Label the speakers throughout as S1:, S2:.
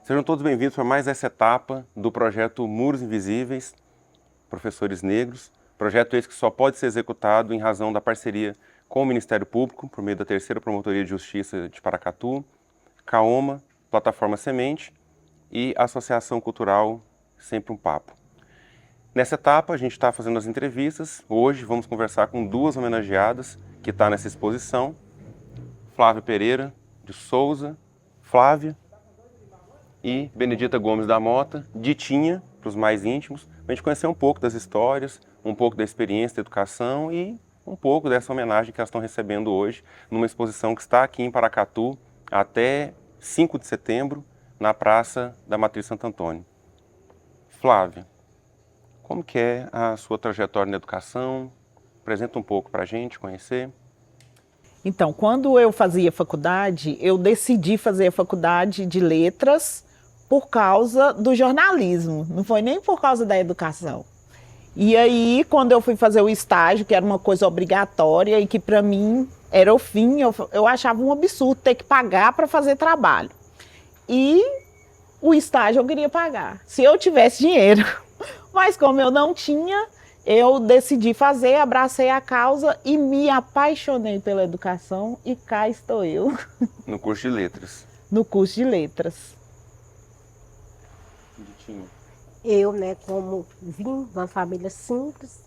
S1: Sejam todos bem-vindos para mais essa etapa do projeto Muros Invisíveis, Professores Negros. Projeto esse que só pode ser executado em razão da parceria com o Ministério Público, por meio da Terceira Promotoria de Justiça de Paracatu, CAOMA, Plataforma Semente e Associação Cultural Sempre um Papo. Nessa etapa a gente está fazendo as entrevistas. Hoje vamos conversar com duas homenageadas que estão nessa exposição. Flávia Pereira de Souza, Flávia, e Benedita Gomes da Mota, Ditinha, para os mais íntimos, para a gente conhecer um pouco das histórias, um pouco da experiência da educação e um pouco dessa homenagem que elas estão recebendo hoje numa exposição que está aqui em Paracatu até 5 de setembro, na Praça da Matriz Santo Antônio. Flávia, como que é a sua trajetória na educação? Apresenta um pouco para a gente conhecer.
S2: Então, quando eu fazia faculdade, eu decidi fazer a faculdade de letras por causa do jornalismo, não foi nem por causa da educação. E aí, quando eu fui fazer o estágio, que era uma coisa obrigatória e que para mim era o fim, eu achava um absurdo ter que pagar para fazer trabalho. E o estágio eu queria pagar, se eu tivesse dinheiro. Mas como eu não tinha, eu decidi fazer, abracei a causa e me apaixonei pela educação e cá estou eu.
S1: No curso de letras.
S2: No curso de letras.
S1: Ditinha.
S3: Eu, como vim de uma família simples,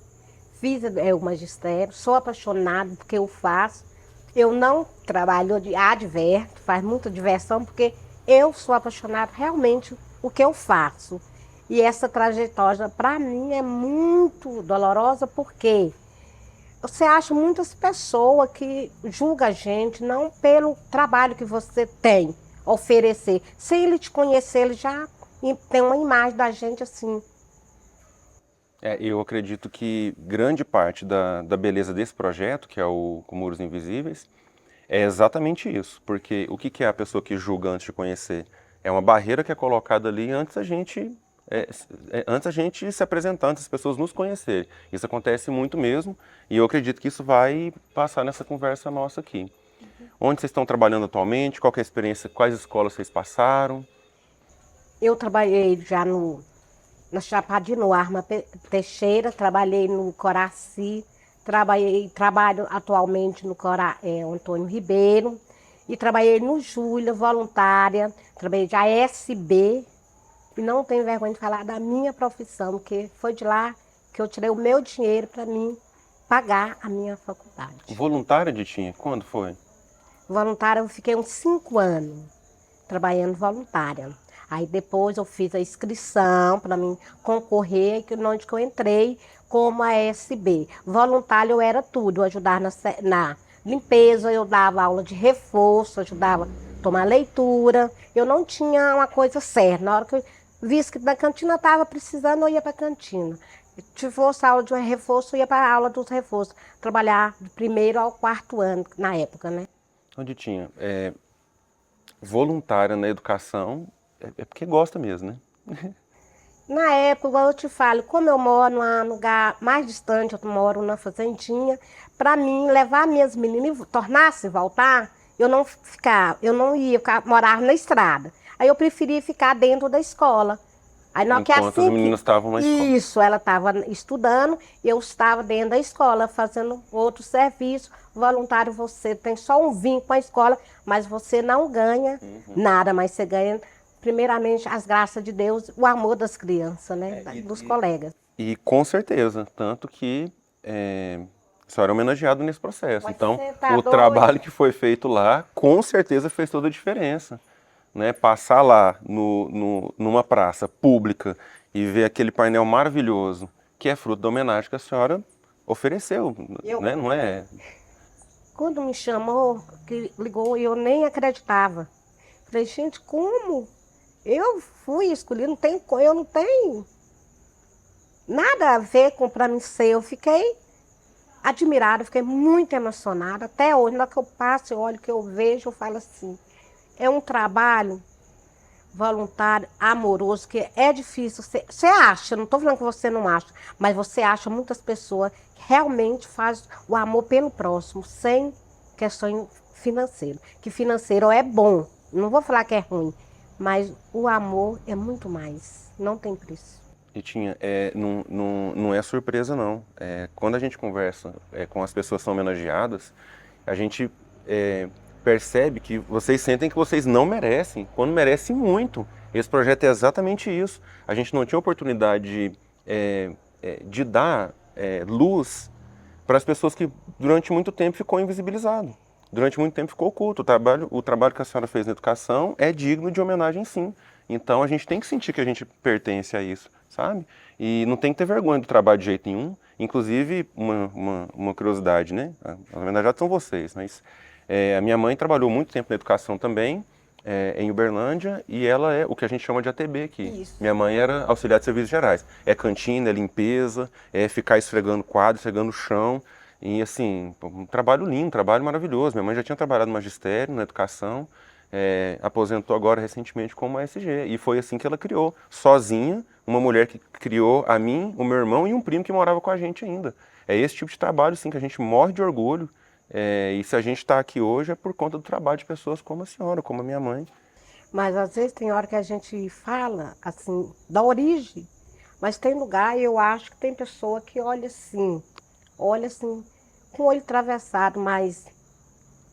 S3: fiz o magistério, sou apaixonada porque eu faço. Eu não trabalho adverto, faz muita diversão, porque eu sou apaixonada realmente o que eu faço. E essa trajetória, para mim, é muito dolorosa, porque você acha muitas pessoas que julgam a gente não pelo trabalho que você tem a oferecer. Sem ele te conhecer, ele já tem uma imagem da gente assim.
S1: Eu acredito que grande parte da beleza desse projeto, que é o Com Muros Invisíveis, é exatamente isso. Porque o que é a pessoa que julga antes de conhecer? É uma barreira que é colocada ali antes a gente se apresentar, antes as pessoas nos conhecerem. Isso acontece muito mesmo, e eu acredito que isso vai passar nessa conversa nossa aqui. Onde vocês estão trabalhando atualmente? Qual que é a experiência? Quais escolas vocês passaram?
S3: Eu trabalhei já na Chapadinha, no Arma Teixeira, trabalhei no Coraci, trabalho atualmente no Antônio Ribeiro, e trabalhei no Júlia, voluntária, trabalhei de ASB, e não tenho vergonha de falar da minha profissão, porque foi de lá que eu tirei o meu dinheiro para mim pagar a minha faculdade.
S1: Voluntária, Ditinha? Quando foi?
S3: Voluntária, eu fiquei uns 5 anos trabalhando voluntária. Aí depois eu fiz a inscrição para mim concorrer, onde que eu entrei como ASB. Voluntária eu era tudo, eu ajudava na limpeza, eu dava aula de reforço, ajudava a tomar leitura. Eu não tinha uma coisa certa. Na hora que eu vi que na cantina estava precisando, eu ia para a cantina. Se fosse aula de reforço, eu ia para a aula dos reforços. Trabalhar do 1º ao 4º ano, na época, né?
S1: Onde tinha? Voluntária na educação é porque gosta mesmo, né?
S3: Na época, eu te falo, como eu moro num lugar mais distante, eu moro na fazendinha, para mim levar minhas meninas e tornar-se voltar, eu não ia morar na estrada. Aí eu preferia ficar dentro da escola. Aí, não,
S1: Enquanto os meninos estavam na escola.
S3: Isso, ela estava estudando, eu estava dentro da escola, fazendo outro serviço. Voluntário, você tem só um vínculo com a escola, mas você não ganha nada, mas você ganha, primeiramente, as graças de Deus, o amor das crianças, né? Dos colegas.
S1: E com certeza, tanto que a senhora é homenageada nesse processo.
S3: Mas
S1: então,
S3: você tá
S1: o
S3: doido?
S1: trabalho que foi feito lá, com certeza fez toda a diferença. Né? Passar lá numa praça pública e ver aquele painel maravilhoso, que é fruto da homenagem que a senhora ofereceu, né? Não é?
S3: Quando me chamou, que ligou, eu nem acreditava. Falei, gente, como? Eu fui escolhida, eu não tenho nada a ver com para mim ser. Eu fiquei admirada, fiquei muito emocionada. Até hoje, na hora que eu passo, eu olho, que eu vejo, eu falo assim, é um trabalho voluntário, amoroso, que é difícil. Você acha, não estou falando que você não acha, mas você acha muitas pessoas que realmente fazem o amor pelo próximo, sem questão financeira. Que financeiro é bom, não vou falar que é ruim, mas o amor é muito mais, não tem preço.
S1: E não é surpresa não. Quando a gente conversa com as pessoas que são homenageadas, a gente percebe que vocês sentem que vocês não merecem, quando merecem muito. Esse projeto é exatamente isso. A gente não tinha oportunidade de dar luz para as pessoas que durante muito tempo ficou invisibilizado. Durante muito tempo ficou oculto. O trabalho que a senhora fez na educação é digno de homenagem, sim. Então a gente tem que sentir que a gente pertence a isso, sabe? E não tem que ter vergonha do trabalho de jeito nenhum. Inclusive, uma curiosidade, né? Os homenageados são vocês, mas a minha mãe trabalhou muito tempo na educação também, em Uberlândia, e ela é o que a gente chama de ATB aqui.
S3: Isso.
S1: Minha mãe era auxiliar de serviços gerais. É cantina, é limpeza, é ficar esfregando quadro, esfregando o chão. E assim, um trabalho lindo, um trabalho maravilhoso. Minha mãe já tinha trabalhado no magistério, na educação, aposentou agora recentemente como ASG. E foi assim que ela criou, sozinha, uma mulher que criou a mim, o meu irmão e um primo que morava com a gente ainda. É esse tipo de trabalho, sim, que a gente morre de orgulho. E se a gente está aqui hoje é por conta do trabalho de pessoas como a senhora, como a minha mãe.
S3: Mas às vezes tem hora que a gente fala assim, da origem, mas tem lugar, eu acho que tem pessoa que olha assim, com o olho atravessado, mas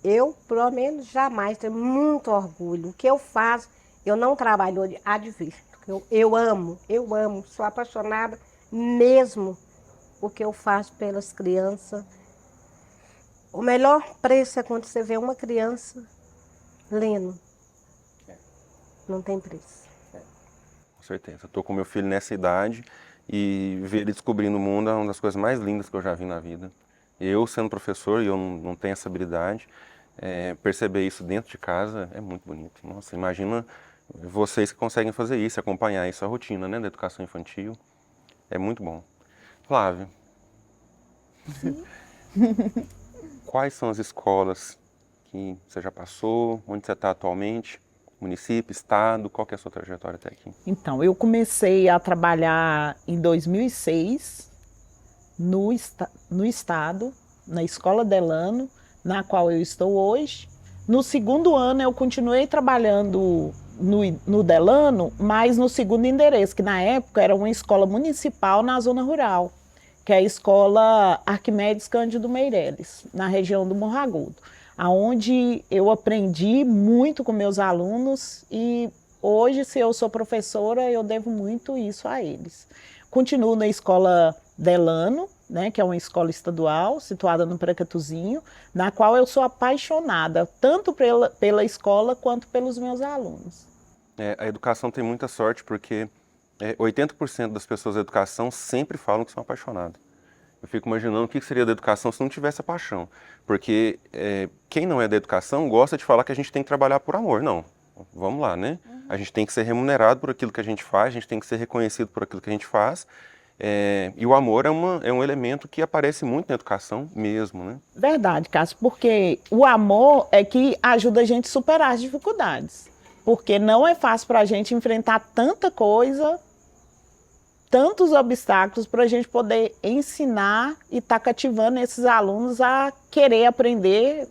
S3: eu, pelo menos, jamais tenho muito orgulho. O que eu faço, eu não trabalho hoje, advirto. Eu amo, sou apaixonada mesmo o que eu faço pelas crianças. O melhor preço é quando você vê uma criança lendo. Não tem preço.
S1: Com certeza. Estou com meu filho nessa idade e ver ele descobrindo o mundo é uma das coisas mais lindas que eu já vi na vida. Eu, sendo professor, e eu não tenho essa habilidade, perceber isso dentro de casa é muito bonito. Nossa, imagina vocês que conseguem fazer isso, acompanhar isso, a rotina, né, da educação infantil. É muito bom. Flávia, quais são as escolas que você já passou, onde você está atualmente? Município, estado, qual que é a sua trajetória até aqui?
S2: Então, eu comecei a trabalhar em 2006 no estado, na Escola Delano, na qual eu estou hoje. No segundo ano, eu continuei trabalhando no Delano, mas no segundo endereço, que na época era uma escola municipal na zona rural, que é a Escola Arquimedes Cândido Meireles, na região do Morro Agudo, onde eu aprendi muito com meus alunos e hoje, se eu sou professora, eu devo muito isso a eles. Continuo na Escola Delano, né, que é uma escola estadual situada no Paracatuzinho, na qual eu sou apaixonada, tanto pela escola quanto pelos meus alunos.
S1: A educação tem muita sorte porque 80% das pessoas da educação sempre falam que são apaixonadas. Eu fico imaginando o que seria da educação se não tivesse a paixão. Porque quem não é da educação gosta de falar que a gente tem que trabalhar por amor. Não, vamos lá, né? A gente tem que ser remunerado por aquilo que a gente faz, a gente tem que ser reconhecido por aquilo que a gente faz. E o amor é um elemento que aparece muito na educação mesmo, né?
S2: Verdade, Cássio, porque o amor é que ajuda a gente a superar as dificuldades. Porque não é fácil para a gente enfrentar tanta coisa, tantos obstáculos, para a gente poder ensinar e estar cativando esses alunos a querer aprender,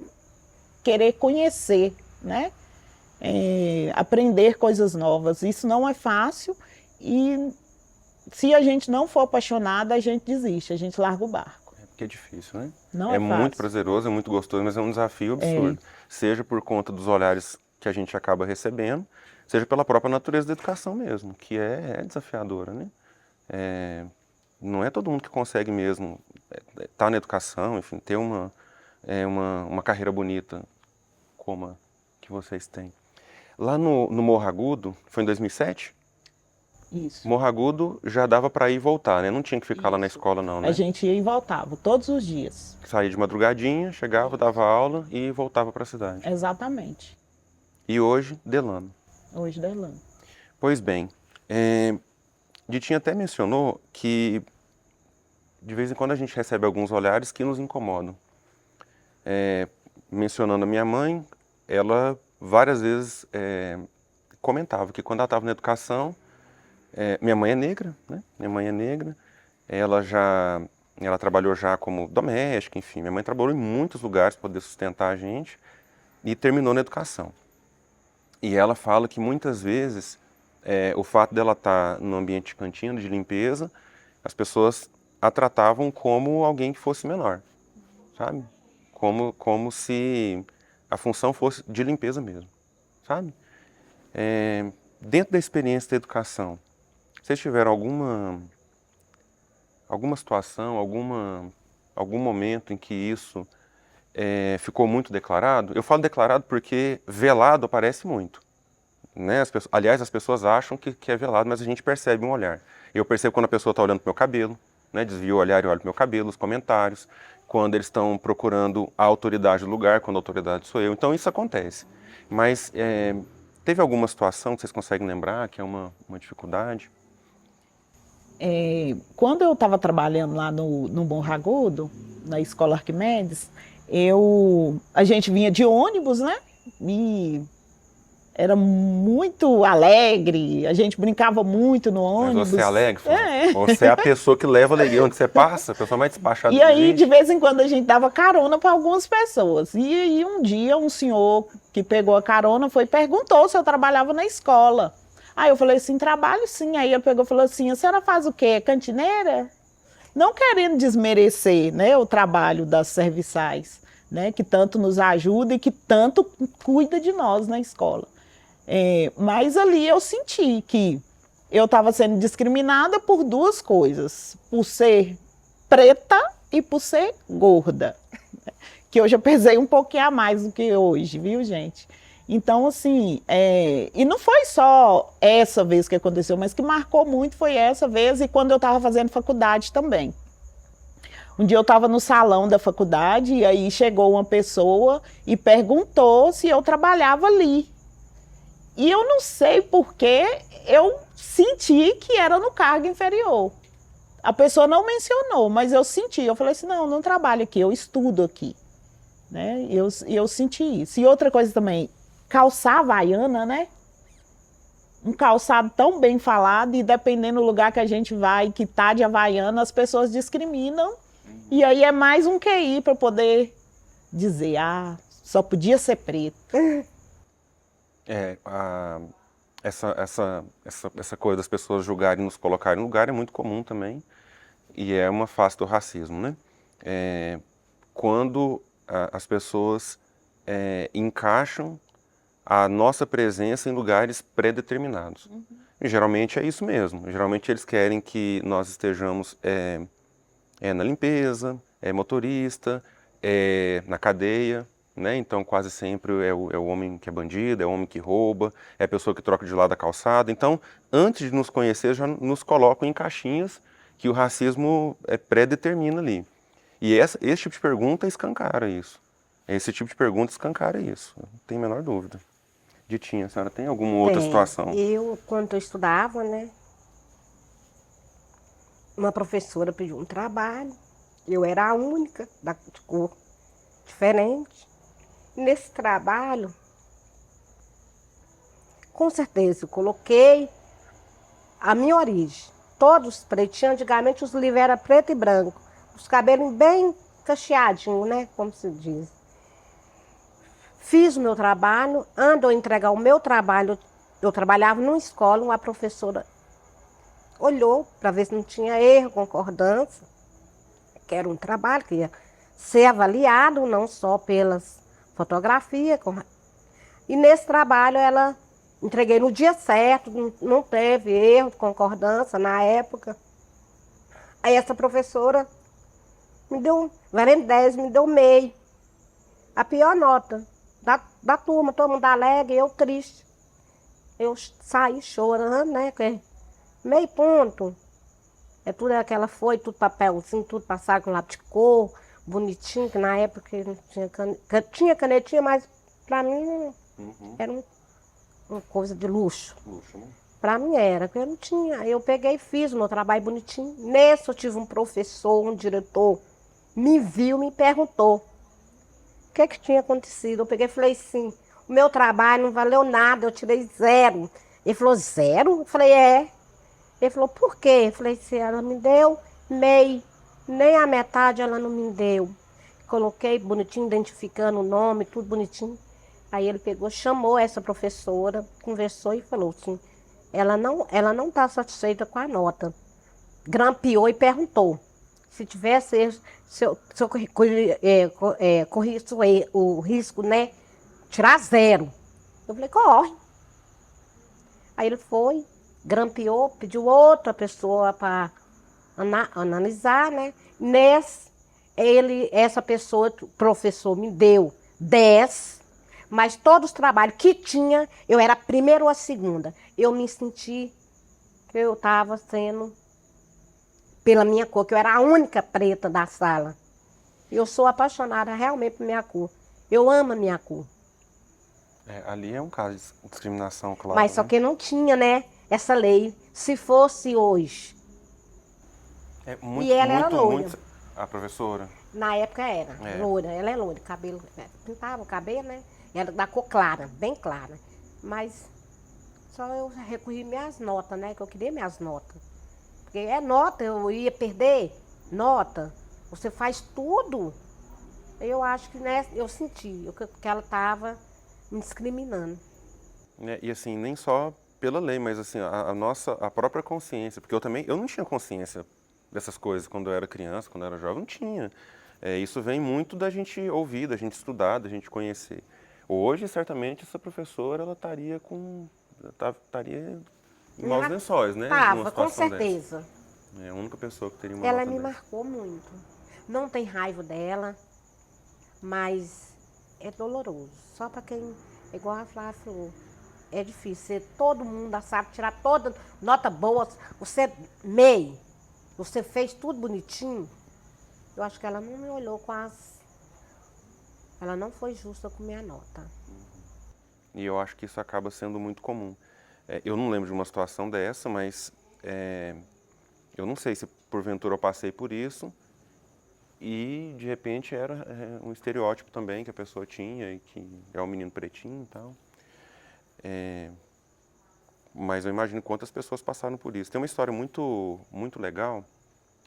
S2: querer conhecer, né? Aprender coisas novas. Isso não é fácil e se a gente não for apaixonada, a gente desiste, a gente larga o barco.
S1: Porque é difícil, né?
S2: Não é fácil.
S1: Muito prazeroso, é muito gostoso, mas é um desafio absurdo. Seja por conta dos olhares que a gente acaba recebendo, seja pela própria natureza da educação mesmo, que é desafiadora, né? Não é todo mundo que consegue mesmo estar na educação, enfim, ter uma carreira bonita como a que vocês têm. Lá no Morro Agudo, foi em 2007?
S2: Isso.
S1: Morro Agudo já dava para ir e voltar, né? Não tinha que ficar lá na escola não, né?
S2: A gente ia e voltava, todos os dias.
S1: Saía de madrugadinha, chegava, dava aula e voltava para a cidade.
S2: Exatamente.
S1: E hoje, Delano.
S2: Hoje, Delano.
S1: Pois bem, Ditinha até mencionou que de vez em quando a gente recebe alguns olhares que nos incomodam. Mencionando a minha mãe, ela várias vezes comentava que quando ela estava na educação, minha mãe é negra, né? Minha mãe é negra, ela trabalhou já como doméstica, enfim, minha mãe trabalhou em muitos lugares para poder sustentar a gente e terminou na educação. E ela fala que muitas vezes o fato dela estar no ambiente de cantina, de limpeza, as pessoas a tratavam como alguém que fosse menor, sabe? Como se a função fosse de limpeza mesmo, sabe? Dentro da experiência da educação, vocês tiveram alguma situação, algum momento em que isso ficou muito declarado? Eu falo declarado porque velado aparece muito, né? Aliás, as pessoas acham que é velado, mas a gente percebe um olhar. Eu percebo quando a pessoa está olhando para o meu cabelo, né? Desvio o olhar e olho para o meu cabelo, os comentários, quando eles estão procurando a autoridade do lugar, quando a autoridade sou eu. Então isso acontece. Mas teve alguma situação que vocês conseguem lembrar que é uma dificuldade?
S2: Quando eu estava trabalhando lá no Bom Ragudo, na Escola Arquimedes, a gente vinha de ônibus, né? E era muito alegre, a gente brincava muito no ônibus.
S1: Mas você é alegre? Você é a pessoa que leva alegria onde você passa, a pessoa mais despachada
S2: E
S1: que
S2: aí,
S1: existe.
S2: de vez em quando, a gente dava carona para algumas pessoas. E aí, um dia, um senhor que pegou a carona perguntou se eu trabalhava na escola. Aí eu falei assim, trabalho sim. Aí ele pegou e falou assim, a senhora faz o quê? Cantineira? Não querendo desmerecer, né, o trabalho das serviçais, né, que tanto nos ajuda e que tanto cuida de nós na escola. Mas ali eu senti que eu estava sendo discriminada por duas coisas, por ser preta e por ser gorda, que hoje eu pesei um pouquinho a mais do que hoje, viu, gente? Então, assim, e não foi só essa vez que aconteceu, mas que marcou muito foi essa vez e quando eu estava fazendo faculdade também. Um dia eu estava no salão da faculdade e aí chegou uma pessoa e perguntou se eu trabalhava ali. E eu não sei porque eu senti que era no cargo inferior. A pessoa não mencionou, mas eu senti. Eu falei assim, não, não trabalho aqui, eu estudo aqui. Né? Eu senti isso. E outra coisa também, calçar havaiana, né? Um calçado tão bem falado e dependendo do lugar que a gente vai, que tá de havaiana, as pessoas discriminam. E aí é mais um QI para poder dizer, só podia ser preto.
S1: Essa coisa das pessoas julgarem e nos colocarem no lugar é muito comum também. E é uma face do racismo, né? Quando as pessoas encaixam a nossa presença em lugares pré-determinados. E geralmente é isso mesmo. Geralmente eles querem que nós estejamos na limpeza, motorista, na cadeia, né? Então quase sempre é o homem que é bandido, é o homem que rouba, é a pessoa que troca de lado da calçada. Então, antes de nos conhecer, já nos colocam em caixinhas que o racismo pré-determina ali. E esse tipo de pergunta escancara isso. Esse tipo de pergunta escancara isso, não tem a menor dúvida. Ditinha, a senhora tem alguma outra situação?
S3: Eu, quando eu estudava, né, uma professora pediu um trabalho, eu era a única de cor diferente. Nesse trabalho, com certeza, eu coloquei a minha origem. Todos pretinhos, antigamente os livros eram preto e branco, os cabelos bem cacheadinhos, né, como se diz. Fiz o meu trabalho, ando a entregar o meu trabalho, eu trabalhava numa escola, uma professora olhou para ver se não tinha erro, concordância, que era um trabalho que ia ser avaliado, não só pelas fotografias. E nesse trabalho ela entreguei no dia certo, não teve erro, concordância na época. Aí essa professora me deu, valendo 10, me deu meio. A pior nota da turma, todo mundo alegre, eu triste. Eu saí chorando, né? Meio ponto. Tudo aquela foi, tudo papelzinho, tudo passado com lápis de cor, bonitinho, que na época não tinha canetinha, mas pra mim era uma coisa de luxo.
S1: Né?
S3: Pra mim era, porque eu não tinha. Eu peguei e fiz o meu trabalho bonitinho. Nesse eu tive um professor, um diretor, me viu, me perguntou o que tinha acontecido. Eu peguei e falei assim, o meu trabalho não valeu nada, eu tirei 0. Ele falou, 0? Eu falei, Ele falou, por quê? Eu falei, se ela me deu meio, nem a metade ela não me deu. Coloquei bonitinho, identificando o nome, tudo bonitinho. Aí ele pegou, chamou essa professora, conversou e falou assim, ela não está satisfeita com a nota. Grampeou e perguntou se tivesse, se eu corrisse o risco, né, tirar 0. Eu falei, corre. Aí ele foi, grampeou, pediu outra pessoa para analisar, né? Essa pessoa, o professor me deu 10, mas todos os trabalhos que tinha, eu era a primeira ou a segunda. Eu me senti que eu estava sendo, pela minha cor, que eu era a única preta da sala. Eu sou apaixonada realmente por minha cor. Eu amo a minha cor.
S1: Ali é um caso de discriminação, claro.
S3: Mas só que não tinha, né, essa lei. Se fosse hoje.
S1: E
S3: ela era loira.
S1: A professora?
S3: Na época era, loira. Ela é loira, cabelo, pintava o cabelo, né? Era da cor clara, bem clara. Mas só eu recorri minhas notas, né? Que eu queria minhas notas. Porque é nota, eu ia perder nota. Você faz tudo. Eu acho que, né, eu senti que ela estava me discriminando.
S1: E assim, nem só pela lei, mas assim, a própria consciência. Porque eu não tinha consciência dessas coisas quando eu era criança, quando eu era jovem, não tinha. Isso vem muito da gente ouvir, da gente estudar, da gente conhecer. Hoje, certamente, essa professora, ela estaria em maus lençóis, né?
S3: Tava, com certeza.
S1: Dessa. É a única pessoa que teria uma
S3: Ela
S1: nota
S3: me
S1: dessa.
S3: marcou muito. Não tem raiva dela, mas é doloroso. Só para quem, igual a Flávia falou, é difícil. Todo mundo sabe tirar toda nota boa. Você você fez tudo bonitinho. Eu acho que ela não me olhou com ela não foi justa com minha nota.
S1: E eu acho que isso acaba sendo muito comum. Eu não lembro de uma situação dessa, mas eu não sei se porventura eu passei por isso e de repente era um estereótipo também que a pessoa tinha e que é o menino pretinho e tal. Mas eu imagino quantas pessoas passaram por isso. Tem uma história muito, muito legal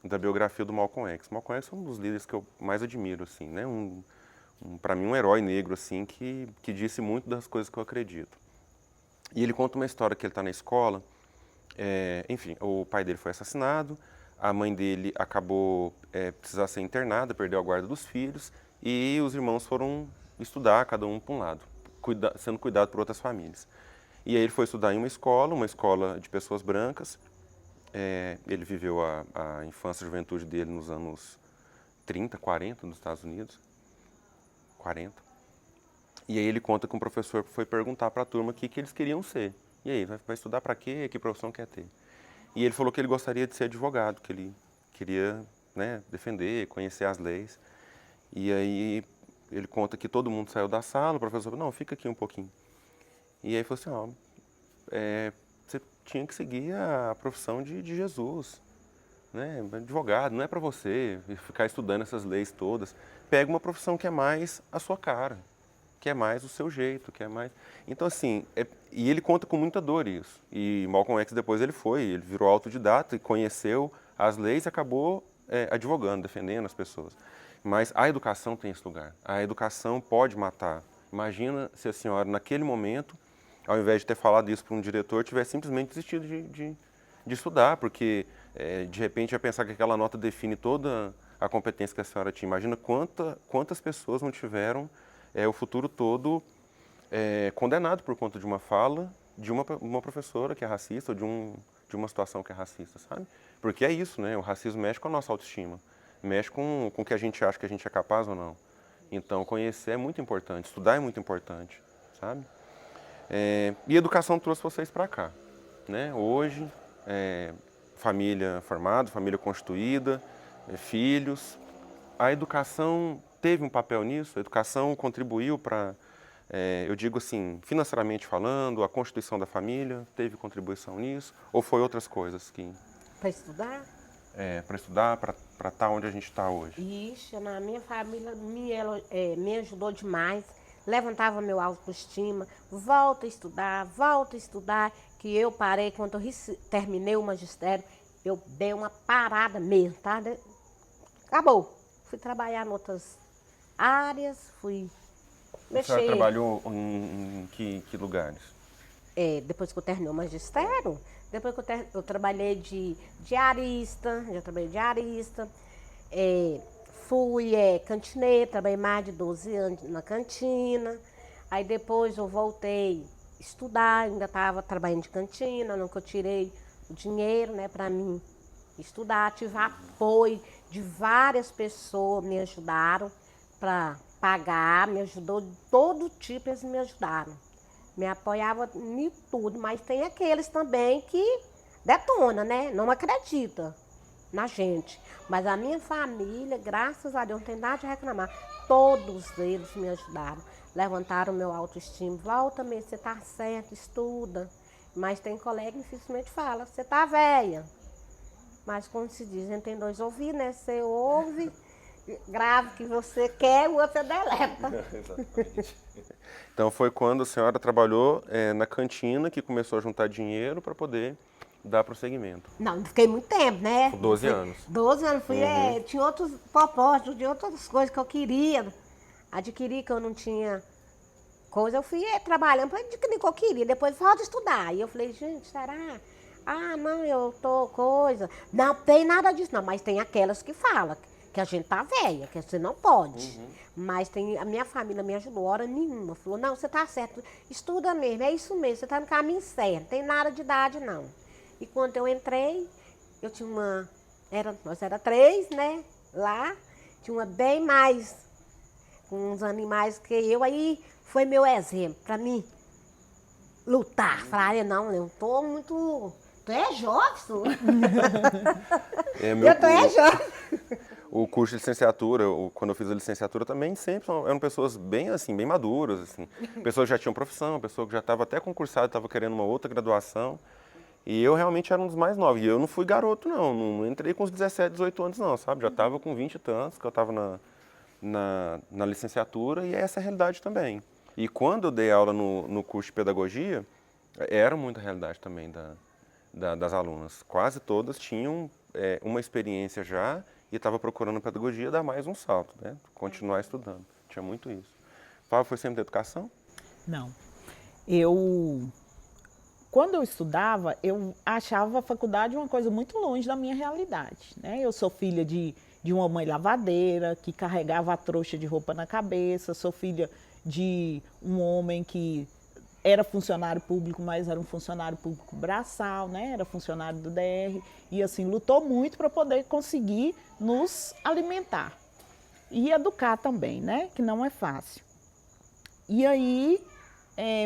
S1: da biografia do Malcolm X. Malcolm X é um dos líderes que eu mais admiro, assim, né? Para mim, um herói negro, assim, que disse muito das coisas que eu acredito. E ele conta uma história que ele está na escola. Enfim, o pai dele foi assassinado, a mãe dele acabou precisando ser internada, perdeu a guarda dos filhos, e os irmãos foram estudar, cada um para um lado, sendo cuidado por outras famílias. E aí ele foi estudar em uma escola de pessoas brancas. Ele viveu a infância e juventude dele nos anos 30, 40, nos Estados Unidos. 40. E aí ele conta que um professor foi perguntar para a turma o que eles queriam ser. E aí, vai estudar para quê? Que profissão quer ter? E ele falou que ele gostaria de ser advogado, que ele queria, né, defender, conhecer as leis. E aí ele conta que todo mundo saiu da sala, o professor falou, não, fica aqui um pouquinho. E aí falou assim, você tinha que seguir a profissão de Jesus, né? Advogado, não é para você ficar estudando essas leis todas. Pega uma profissão que é mais a sua cara, que é mais o seu jeito, que é mais... Então, assim, e ele conta com muita dor isso. E Malcolm X depois ele virou autodidata e conheceu as leis e acabou advogando, defendendo as pessoas. Mas a educação tem esse lugar. A educação pode matar. Imagina se a senhora, naquele momento, ao invés de ter falado isso para um diretor, tivesse simplesmente desistido de estudar, porque de repente vai pensar que aquela nota define toda a competência que a senhora tinha. Imagina quantas pessoas não tiveram o futuro todo condenado por conta de uma fala de uma professora que é racista ou de uma situação que é racista, sabe? Porque é isso, né? O racismo mexe com a nossa autoestima, mexe com o que a gente acha que a gente é capaz ou não. Então, conhecer é muito importante, estudar é muito importante, sabe? E a educação trouxe vocês para cá, né? Hoje, família formada, família constituída, filhos. A educação teve um papel nisso? A educação contribuiu para, eu digo assim, financeiramente falando, a constituição da família teve contribuição nisso? Ou foi outras coisas que...
S3: Para estudar?
S1: Para estudar, para estar onde a gente está hoje?
S3: Ixi, na minha família me ajudou demais. Levantava meu autoestima, volta a estudar, que eu parei, quando eu terminei o magistério, eu dei uma parada mesmo, tá? Acabou. Fui trabalhar em outras áreas,
S1: A senhora trabalhou em que lugares?
S3: Depois que eu terminei o magistério, depois que eu trabalhei de diarista, já trabalhei de diarista, fui cantineira, trabalhei mais de 12 anos na cantina, aí depois eu voltei a estudar, ainda estava trabalhando de cantina, nunca eu tirei o dinheiro, né, para mim estudar, tive apoio de várias pessoas, me ajudaram para pagar, me ajudou de todo tipo, eles me ajudaram. Me apoiava em tudo, mas tem aqueles também que detona, né? Não acredita na gente. Mas a minha família, graças a Deus, não tem nada de reclamar. Todos eles me ajudaram. Levantaram o meu autoestima. Volta mesmo, você tá certo, estuda. Mas tem colega que infelizmente fala, você tá velha. Mas como se diz, a gente tem dois ouvidos, né? Você ouve, grava o que você quer, o outro você deleta.
S1: Exatamente. Então foi quando a senhora trabalhou na cantina que começou a juntar dinheiro para poder dar prosseguimento.
S3: Não, não fiquei muito tempo, né?
S1: 12 anos.
S3: 12 anos, tinha outros propósitos, de outras coisas que eu queria adquirir, que eu não tinha coisa. Eu fui trabalhando para adquirir o que eu queria, depois falta estudar. E eu falei, gente, será? Ah, não, eu tô coisa. Não tem nada disso, não, mas tem aquelas que falam que a gente tá velha, que você não pode. Mas a minha família me ajudou, hora nenhuma. Falou, não, você tá certo, estuda mesmo, é isso mesmo, você tá no caminho certo, não tem nada de idade, não. E quando eu entrei, eu tinha nós era 3, né, lá, tinha uma bem mais, com uns animais que eu, aí foi meu exemplo para mim lutar. Falar, não, eu tô muito... Tu é jovem, eu tô jovem.
S1: O curso de licenciatura, quando eu fiz a licenciatura também, sempre eram pessoas bem assim, bem maduras, assim. Pessoas que já tinham profissão, pessoa que já estava até concursada, estava querendo uma outra graduação. E eu realmente era um dos mais novos. E eu não fui garoto, não entrei com uns 17, 18 anos, não, sabe? Já estava com 20 e tantos, que eu estava na licenciatura, e é essa a realidade também. E quando eu dei aula no curso de pedagogia, era muita realidade também das alunas. Quase todas tinham uma experiência já e estava procurando pedagogia dar mais um salto, né? Continuar estudando. Tinha muito isso. Fábio foi sempre da educação?
S2: Não. Quando eu estudava, eu achava a faculdade uma coisa muito longe da minha realidade, né? Eu sou filha de uma mãe lavadeira, que carregava a trouxa de roupa na cabeça, sou filha de um homem que era funcionário público, mas era um funcionário público braçal, né? Era funcionário do DR e assim lutou muito para poder conseguir nos alimentar e educar também, né? Que não é fácil. E aí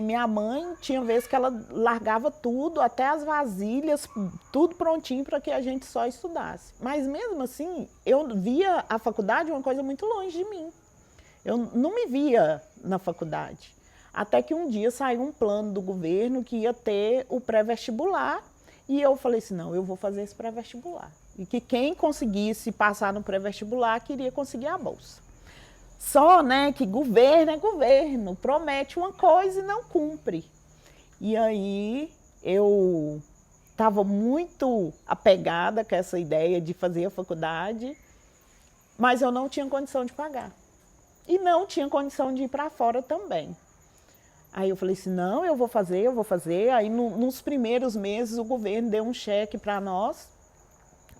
S2: minha mãe tinha vezes que ela largava tudo, até as vasilhas, tudo prontinho para que a gente só estudasse. Mas mesmo assim, eu via a faculdade uma coisa muito longe de mim. Eu não me via na faculdade. Até que um dia saiu um plano do governo que ia ter o pré-vestibular e eu falei assim, não, eu vou fazer esse pré-vestibular. E que quem conseguisse passar no pré-vestibular queria conseguir a bolsa. Só, né, que governo é governo, promete uma coisa e não cumpre. E aí eu estava muito apegada com essa ideia de fazer a faculdade, mas eu não tinha condição de pagar. E não tinha condição de ir para fora também. Aí eu falei assim, não, eu vou fazer. Aí nos primeiros meses o governo deu um cheque para nós,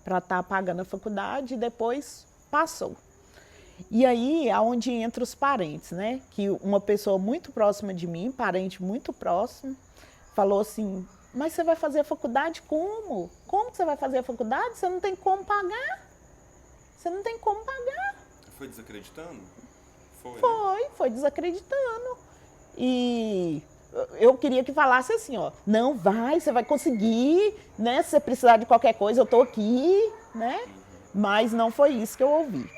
S2: para estar pagando a faculdade, e depois passou. E aí é onde entra os parentes, né? Que uma pessoa muito próxima de mim, parente muito próximo, falou assim, mas você vai fazer a faculdade como? Como que você vai fazer a faculdade? Você não tem como pagar. Você não tem como pagar.
S1: Foi desacreditando?
S2: Foi desacreditando. E eu queria que falasse assim, ó, não, você vai conseguir, né? Se você precisar de qualquer coisa, eu tô aqui, né? Mas não foi isso que eu ouvi.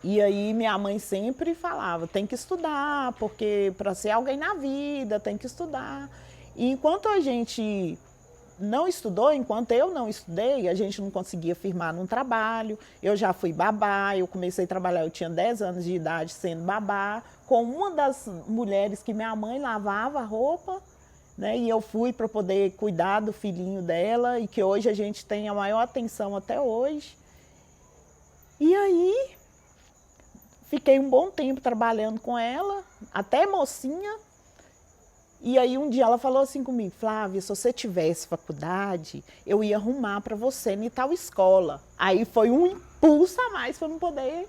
S2: E aí minha mãe sempre falava, tem que estudar, porque para ser alguém na vida, tem que estudar. E enquanto a gente não estudou, enquanto eu não estudei, a gente não conseguia firmar num trabalho. Eu já fui babá, eu comecei a trabalhar, eu tinha 10 anos de idade sendo babá, com uma das mulheres que minha mãe lavava a roupa, né? E eu fui para poder cuidar do filhinho dela, e que hoje a gente tem a maior atenção até hoje. E aí fiquei um bom tempo trabalhando com ela, até mocinha. E aí um dia ela falou assim comigo, Flávia, se você tivesse faculdade, eu ia arrumar para você em tal escola. Aí foi um impulso a mais para eu não poder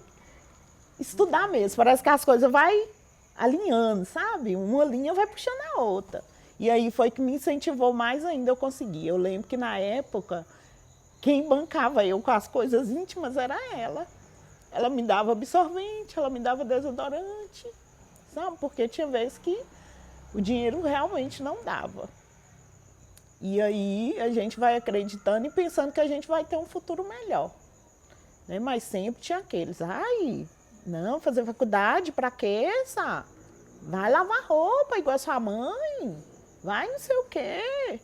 S2: estudar mesmo. Parece que as coisas vai alinhando, sabe? Uma linha vai puxando a outra. E aí foi que me incentivou mais ainda eu conseguir. Eu lembro que na época, quem bancava eu com as coisas íntimas era ela. Ela me dava absorvente, ela me dava desodorante, sabe? Porque tinha vezes que o dinheiro realmente não dava. E aí a gente vai acreditando e pensando que a gente vai ter um futuro melhor. Né? Mas sempre tinha aqueles, ai, não, fazer faculdade, pra quê, Sá? Vai lavar roupa igual a sua mãe, vai não sei o quê.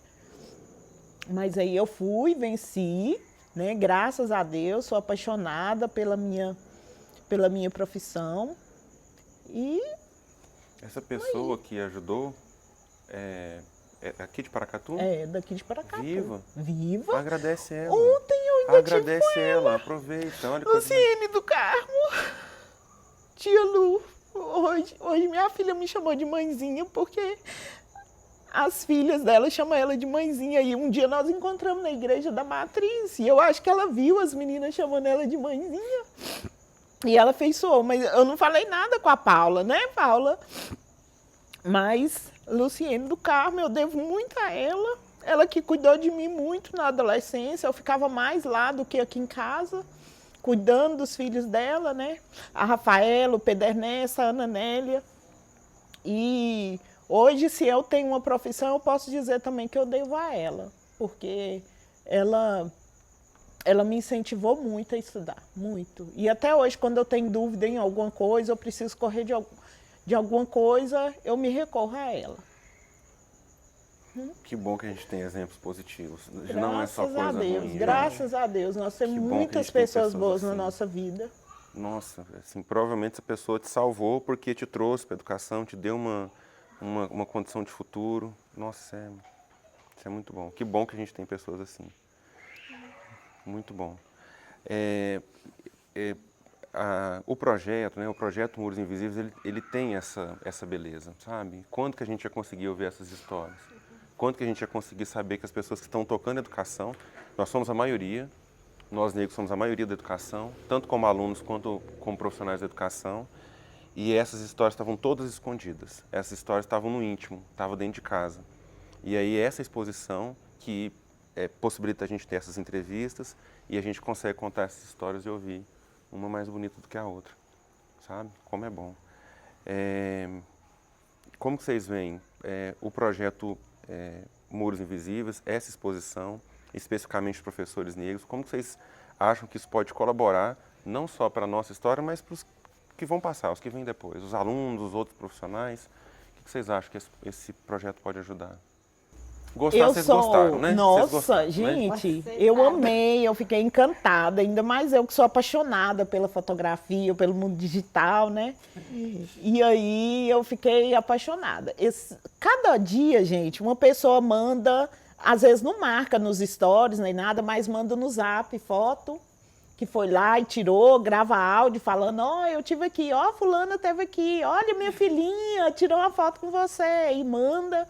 S2: Mas aí eu fui, venci, né? Graças a Deus, sou apaixonada pela minha profissão. E
S1: essa pessoa que ajudou é aqui de Paracatu?
S2: é daqui de Paracatu.
S1: Viva?
S2: Viva?
S1: Agradece ela.
S2: Ontem eu ainda
S1: Agradece
S2: tive com
S1: ela, aproveita. Olha que
S2: Luciene do Carmo. Tia Lu, hoje minha filha me chamou de mãezinha porque as filhas dela chamam ela de mãezinha. E um dia nós encontramos na igreja da Matriz e eu acho que ela viu as meninas chamando ela de mãezinha. E ela feiçoou, mas eu não falei nada com a Paula, né, Paula? Mas Luciene do Carmo, eu devo muito a ela. Ela que cuidou de mim muito na adolescência. Eu ficava mais lá do que aqui em casa, cuidando dos filhos dela, né? A Rafaela, o Pedro Ernesto, a Ana Nélia. E hoje, se eu tenho uma profissão, eu posso dizer também que eu devo a ela. Porque ela me incentivou muito a estudar, muito. E até hoje, quando eu tenho dúvida em alguma coisa, eu preciso correr de alguma coisa, eu me recorro a ela.
S1: Que bom que a gente tem exemplos positivos. Não é só
S2: Graças
S1: coisa
S2: a Deus,
S1: ruim.
S2: graças a Deus. Nós temos
S1: Que bom que a
S2: muitas
S1: gente tem
S2: pessoas
S1: pessoas
S2: boas na
S1: assim.
S2: nossa vida.
S1: Nossa, assim, provavelmente essa pessoa te salvou porque te trouxe para a educação, te deu uma condição de futuro. Nossa, isso é muito bom. Que bom que a gente tem pessoas assim. Muito bom. O projeto, né, o projeto Muros Invisíveis, ele tem essa beleza, sabe? Quando que a gente ia conseguir ouvir essas histórias? Quando que a gente ia conseguir saber que as pessoas que estão tocando educação, nós somos a maioria, nós negros somos a maioria da educação, tanto como alunos quanto como profissionais da educação, e essas histórias estavam todas escondidas. Essas histórias estavam no íntimo, estavam dentro de casa. E aí essa exposição que possibilita a gente ter essas entrevistas e a gente consegue contar essas histórias e ouvir uma mais bonita do que a outra, sabe? Como é bom. Como que vocês veem o projeto Muros Invisíveis, essa exposição, especificamente os professores negros, como que vocês acham que isso pode colaborar, não só para a nossa história, mas para os que vão passar, os que vêm depois, os alunos, os outros profissionais? O que vocês acham que esse projeto pode ajudar? Vocês gostaram, né?
S2: Nossa,
S1: Vocês gostaram,
S2: gente,
S3: né?
S2: eu amei, eu fiquei encantada, ainda mais eu que sou apaixonada pela fotografia, pelo mundo digital, né? E aí eu fiquei apaixonada. Cada dia, gente, uma pessoa manda, às vezes não marca nos stories nem nada, mas manda no zap foto, que foi lá e tirou, grava áudio falando, ó, eu tive aqui, ó, fulana teve aqui, olha minha filhinha, tirou uma foto com você, e manda.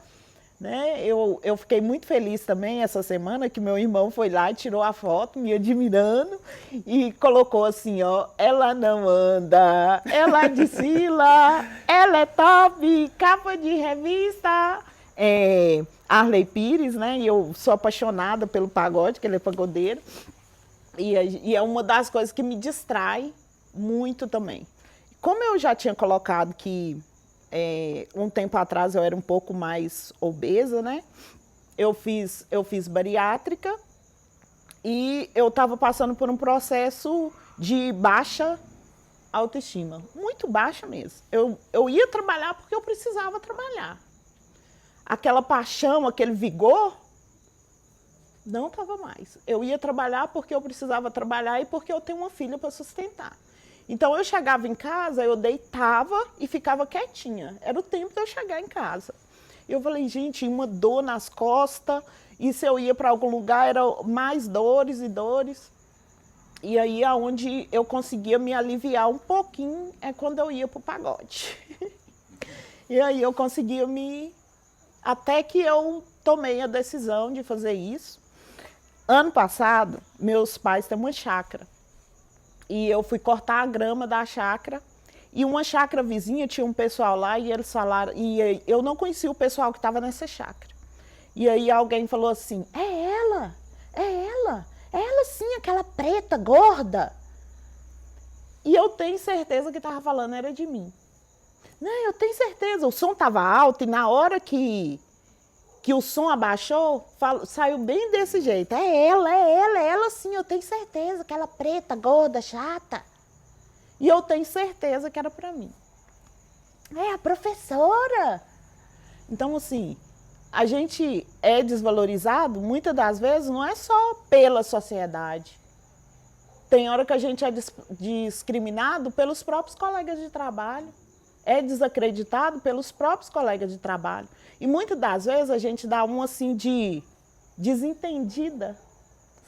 S2: Né? Eu fiquei muito feliz também essa semana que meu irmão foi lá e tirou a foto, me admirando, e colocou assim, ó, ela não anda, ela desfila, ela é top, capa de revista. Arley Pires, né? E eu sou apaixonada pelo pagode, que ele é pagodeiro. E é uma das coisas que me distrai muito também. Como eu já tinha colocado que um tempo atrás eu era um pouco mais obesa, né? Eu fiz bariátrica e eu estava passando por um processo de baixa autoestima, muito baixa mesmo. Eu ia trabalhar porque eu precisava trabalhar. Aquela paixão, aquele vigor, não estava mais. Eu ia trabalhar porque eu precisava trabalhar e porque eu tenho uma filha para sustentar. Então, eu chegava em casa, eu deitava e ficava quietinha. Era o tempo de eu chegar em casa. Eu falei, gente, uma dor nas costas, e se eu ia para algum lugar, eram mais dores e dores. E aí, aonde eu conseguia me aliviar um pouquinho, é quando eu ia para o pagode. E aí eu conseguia até que eu tomei a decisão de fazer isso. Ano passado, meus pais têm uma chácara. E eu fui cortar a grama da chácara. E uma chácara vizinha, tinha um pessoal lá e eles falaram... E eu não conhecia o pessoal que estava nessa chácara. E aí alguém falou assim, é ela sim, aquela preta, gorda. E eu tenho certeza que estava falando era de mim. Não, eu tenho certeza, o som estava alto e na hora que o som abaixou, saiu bem desse jeito. É ela sim, eu tenho certeza, aquela preta, gorda, chata. E eu tenho certeza que era para mim. É a professora. Então, assim, a gente é desvalorizado, muitas das vezes, não é só pela sociedade. Tem hora que a gente é discriminado pelos próprios colegas de trabalho. É desacreditado pelos próprios colegas de trabalho. E muitas das vezes a gente dá um assim de desentendida,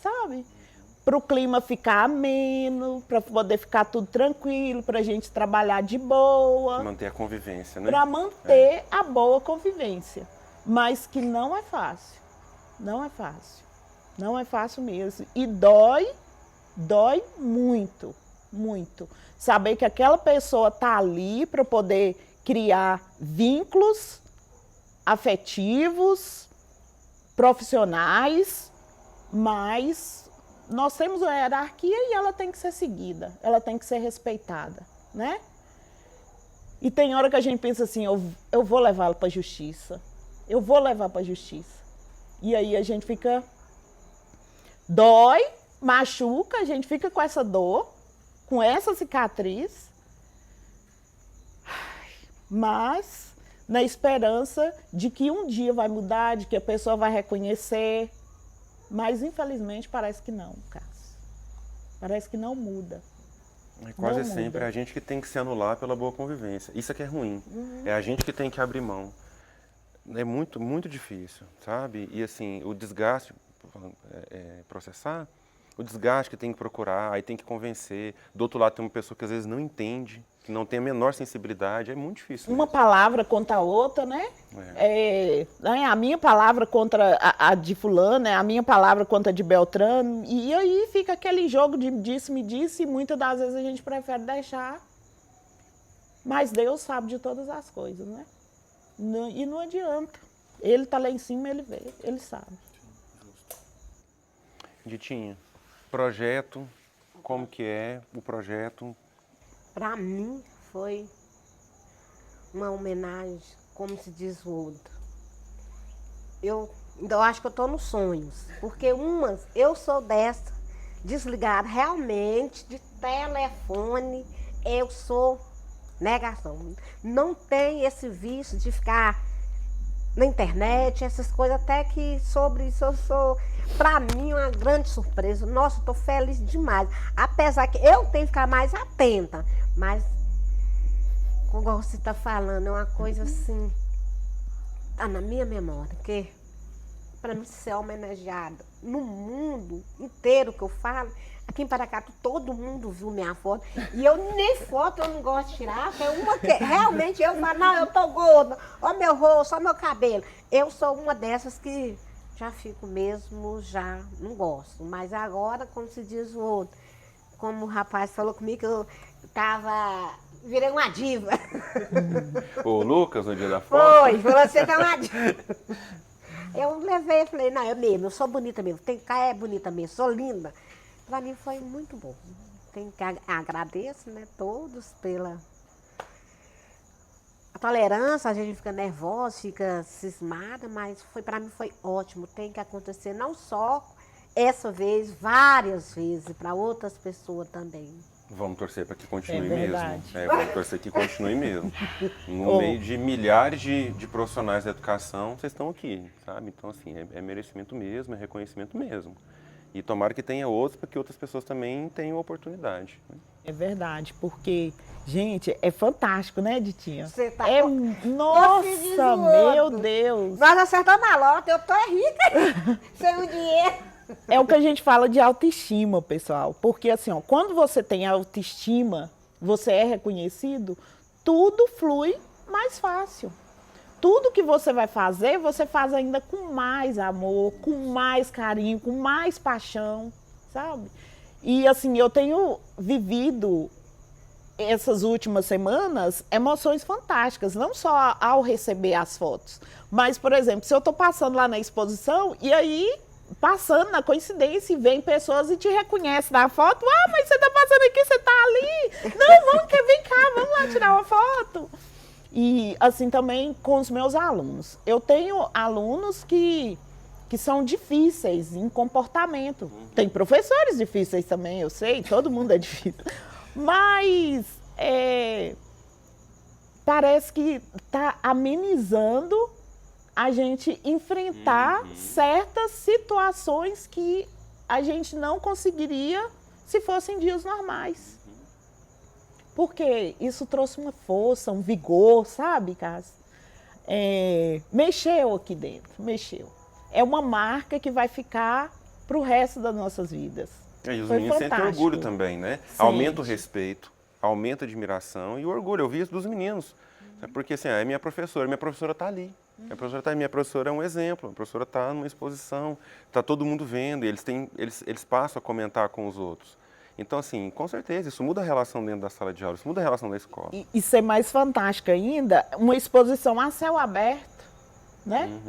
S2: sabe? Para o clima ficar ameno, para poder ficar tudo tranquilo, para a gente trabalhar de boa.
S1: Manter a convivência, né?
S2: Para manter a boa convivência. Mas que não é fácil. Não é fácil. Não é fácil mesmo. E dói muito, muito. Saber que aquela pessoa está ali para poder criar vínculos afetivos, profissionais, mas nós temos uma hierarquia e ela tem que ser seguida, ela tem que ser respeitada, né? E tem hora que a gente pensa assim, eu vou levá-la para a justiça, eu vou levar para a justiça. E aí a gente fica, dói, machuca, a gente fica com essa dor, com essa cicatriz, mas na esperança de que um dia vai mudar, de que a pessoa vai reconhecer, mas infelizmente parece que não, Cássio. Parece que não muda.
S1: Quase
S2: não
S1: sempre
S2: muda.
S1: é a gente que tem que se anular pela boa convivência. Isso é que é ruim. É a gente que tem que abrir mão. É muito, muito difícil, sabe? E assim, o desgaste, processar, o desgaste que tem que procurar, aí tem que convencer. Do outro lado tem uma pessoa que às vezes não entende, que não tem a menor sensibilidade, é muito difícil.
S2: Uma
S1: mesmo.
S2: palavra contra a outra, né? A minha palavra contra a de fulano, a minha palavra contra a de Beltrano, e aí fica aquele jogo de disse-me disse, e muitas das vezes a gente prefere deixar, mas Deus sabe de todas as coisas, né? E não adianta. Ele está lá em cima, ele vê, ele sabe.
S1: Ditinha, projeto, como que é o projeto?
S3: Para mim foi uma homenagem, como se diz o outro. Eu acho que eu estou nos sonhos, porque eu sou dessa, desligada realmente de telefone, eu sou negação. Não tem esse vício de ficar na internet, essas coisas, até que sobre isso eu sou, para mim, uma grande surpresa. Nossa, eu tô feliz demais. Apesar que eu tenho que ficar mais atenta, mas, como você está falando, é uma coisa assim, tá na minha memória, porque para mim ser homenageada no mundo inteiro que eu falo, aqui em Paracatu todo mundo viu minha foto, e eu nem foto eu não gosto de tirar, porque uma que realmente eu falo, não, eu tô gorda, ó meu rosto, ó meu cabelo. Eu sou uma dessas que já fico mesmo, já não gosto, mas agora, como se diz o outro, como o rapaz falou comigo, que eu virei uma diva.
S1: O Lucas, no dia da foto?
S3: Foi, você tá uma diva. Eu levei e falei, não, eu mesmo, eu sou bonita mesmo, tem cara, é bonita mesmo, sou linda. Para mim foi muito bom. Agradeço, né, todos pela tolerância, a gente fica nervosa, fica cismada, mas para mim foi ótimo. Tem que acontecer não só essa vez, várias vezes, para outras pessoas também.
S1: Vamos torcer para que continue
S2: verdade.
S1: mesmo. Vamos torcer que continue mesmo. No meio de milhares de profissionais da educação, vocês estão aqui, sabe? Então, assim, é merecimento mesmo, é reconhecimento mesmo. E tomara que tenha outros, para que outras pessoas também tenham oportunidade.
S2: É verdade, porque, gente, é fantástico, né, Ditinha?
S3: Você tá
S2: Nossa, meu Deus!
S3: Nós acertamos a lota, eu tô rica, sem o dinheiro.
S2: É o que a gente fala de autoestima, pessoal. Porque, assim, ó, quando você tem autoestima, você é reconhecido, tudo flui mais fácil. Tudo que você vai fazer, você faz ainda com mais amor, com mais carinho, com mais paixão, sabe? E assim, eu tenho vivido essas últimas semanas emoções fantásticas, não só ao receber as fotos, mas, por exemplo, se eu estou passando lá na exposição e aí, passando na coincidência, vem pessoas e te reconhecem na foto, mas você está passando aqui, você está ali, não, vem cá, vamos lá tirar uma foto. E assim também com os meus alunos. Eu tenho alunos que são difíceis em comportamento. Tem professores difíceis também, eu sei, todo mundo é difícil. Mas parece que está amenizando a gente enfrentar certas situações que a gente não conseguiria se fossem dias normais. Porque isso trouxe uma força, um vigor, sabe, Cássio? Mexeu aqui dentro, mexeu. É uma marca que vai ficar para o resto das nossas vidas.
S1: E os
S2: Foi
S1: meninos sentem
S2: fantástico.
S1: orgulho também, né?
S2: Sente.
S1: Aumenta o respeito, aumenta a admiração e o orgulho. Eu vi isso dos meninos. Porque assim, é minha professora está ali. Minha professora é um exemplo, a professora está numa exposição, está todo mundo vendo, e eles passam a comentar com os outros. Então, assim, com certeza, isso muda a relação dentro da sala de aula, isso muda a relação da escola.
S2: E ser mais fantástico ainda, uma exposição a céu aberto, né?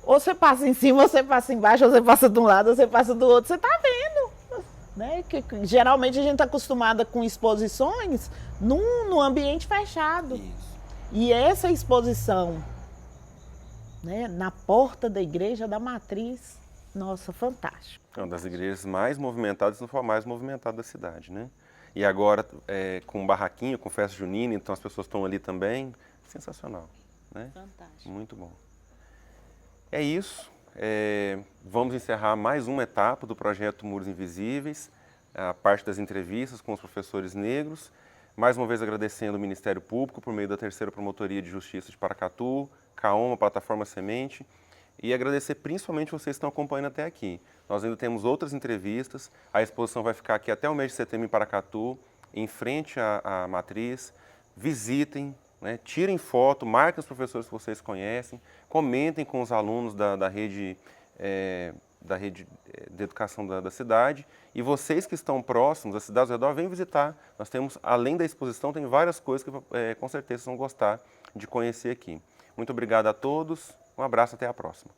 S2: Ou você passa em cima, ou você passa embaixo, ou você passa de um lado, ou você passa do outro, você está vendo. Né? Que geralmente a gente está acostumada com exposições num ambiente fechado.
S1: Isso.
S2: E essa exposição, né, na porta da igreja da Matriz, nossa, fantástico.
S1: É uma das igrejas mais movimentadas, se não for a mais movimentada da cidade, né? E agora, com barraquinho, com festa junina, então as pessoas estão ali também. Sensacional, né?
S2: Fantástico.
S1: Muito bom. É isso. Vamos encerrar mais uma etapa do projeto Muros Invisíveis, a parte das entrevistas com os professores negros. Mais uma vez agradecendo o Ministério Público por meio da 3ª Promotoria de Justiça de Paracatu, CAOMA, Plataforma Semente, e agradecer principalmente vocês que estão acompanhando até aqui. Nós ainda temos outras entrevistas, a exposição vai ficar aqui até o mês de setembro em Paracatu, em frente à Matriz. Visitem, né, tirem foto, marquem os professores que vocês conhecem, comentem com os alunos da rede de educação da cidade, e vocês que estão próximos, das cidades ao redor, venham visitar. Nós temos, além da exposição, tem várias coisas que com certeza vocês vão gostar de conhecer aqui. Muito obrigado a todos, um abraço, até a próxima.